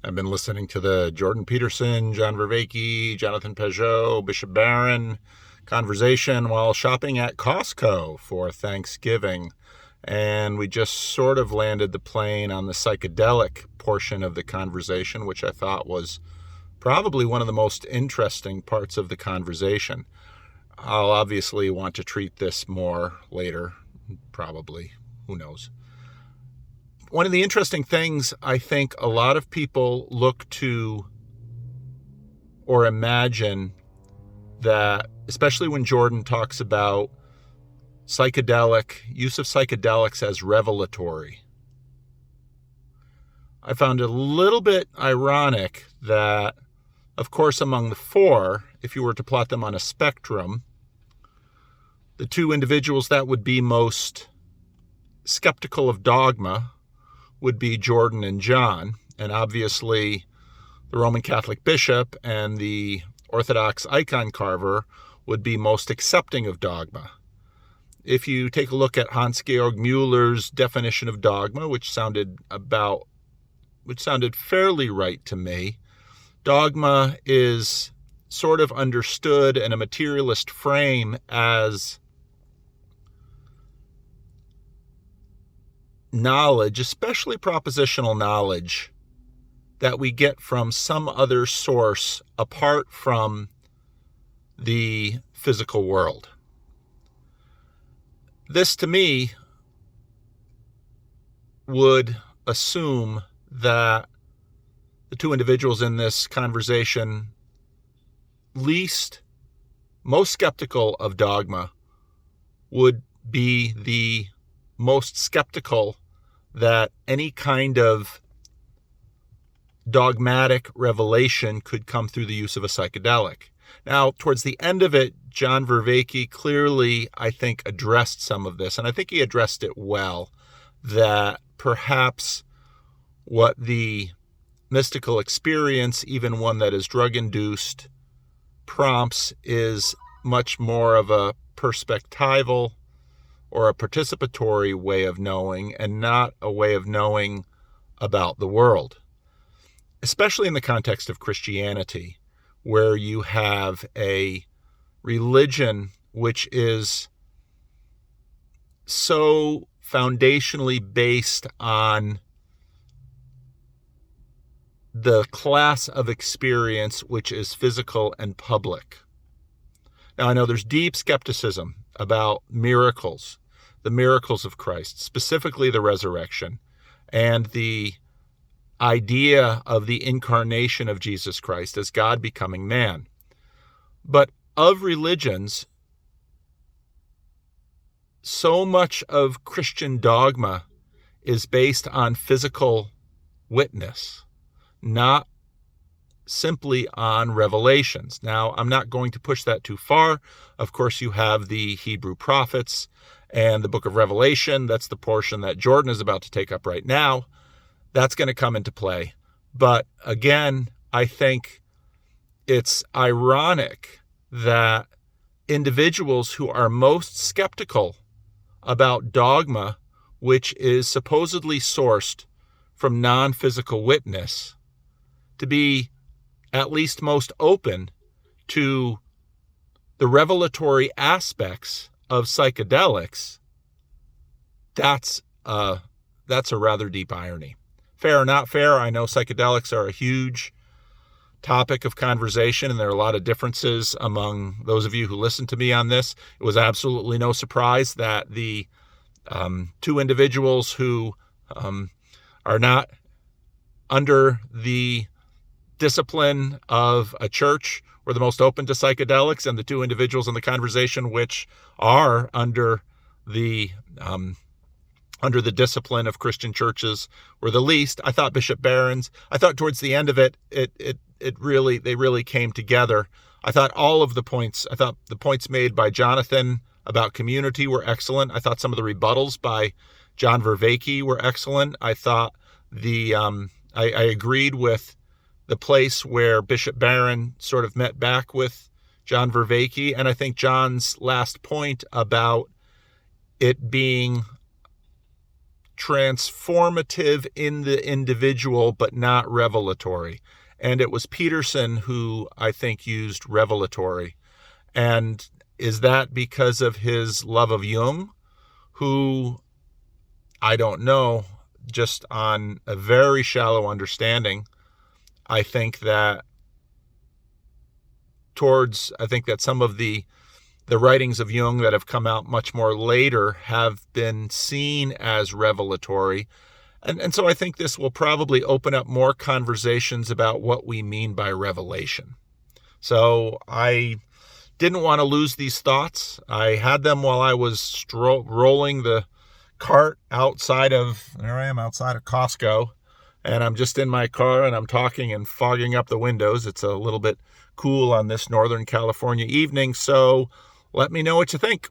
I've been listening to the Jordan Peterson, John Vervaeke, Jonathan Peugeot, Bishop Barron conversation while shopping at Costco for Thanksgiving. And we just sort of landed the plane on the psychedelic portion of the conversation, which I thought was probably one of the most interesting parts of the conversation. I'll obviously want to treat this more later, probably. Who knows? One of the interesting things I think a lot of people look to or imagine that, especially when Jordan talks about use of psychedelics as revelatory. I found it a little bit ironic that, of course, among the four, if you were to plot them on a spectrum, the two individuals that would be most skeptical of dogma would be Jordan and John, and obviously the Roman Catholic bishop and the Orthodox icon carver would be most accepting of dogma. If you take a look at Hans-Georg Mueller's definition of dogma, which sounded fairly right to me, dogma is sort of understood in a materialist frame as knowledge, especially propositional knowledge, that we get from some other source apart from the physical world. This, to me, would assume that the two individuals in this conversation most skeptical of dogma would be the most skeptical that any kind of dogmatic revelation could come through the use of a psychedelic. Now, towards the end of it, John Vervaeke clearly, I think, addressed some of this, and I think he addressed it well, that perhaps what the mystical experience, even one that is drug-induced, prompts is much more of a perspectival or a participatory way of knowing and not a way of knowing about the world, especially in the context of Christianity, where you have a religion which is so foundationally based on the class of experience which is physical and public. Now, I know there's deep skepticism about miracles, the miracles of Christ, specifically the resurrection, and the idea of the incarnation of Jesus Christ as God becoming man. But of religions, so much of Christian dogma is based on physical witness, not simply on revelations. Now, I'm not going to push that too far. Of course, you have the Hebrew prophets and the book of Revelation. That's the portion that Jordan is about to take up right now. That's going to come into play. But again, I think it's ironic that individuals who are most skeptical about dogma, which is supposedly sourced from non-physical witness, to be at least most open to the revelatory aspects of psychedelics, that's a rather deep irony. Fair or not fair, I know psychedelics are a huge topic of conversation, and there are a lot of differences among those of you who listen to me on this. It was absolutely no surprise that the two individuals who are not under the discipline of a church were the most open to psychedelics, and the two individuals in the conversation which are under the discipline of Christian churches were the least. I thought Bishop Barron's, I thought towards the end of it, they really came together. I thought the points made by Jonathan about community were excellent. I thought some of the rebuttals by John Vervaeke were excellent. I thought I agreed with the place where Bishop Barron sort of met back with John Vervaeke, and I think John's last point about it being transformative in the individual, but not revelatory. And it was Peterson who I think used revelatory. And is that because of his love of Jung, who, I don't know, just on a very shallow understanding, I think that some of the writings of Jung that have come out much more later have been seen as revelatory. And so I think this will probably open up more conversations about what we mean by revelation. So I didn't want to lose these thoughts. I had them while I was rolling the cart outside of Costco, and I'm just in my car and I'm talking and fogging up the windows. It's a little bit cool on this Northern California evening, so let me know what you think.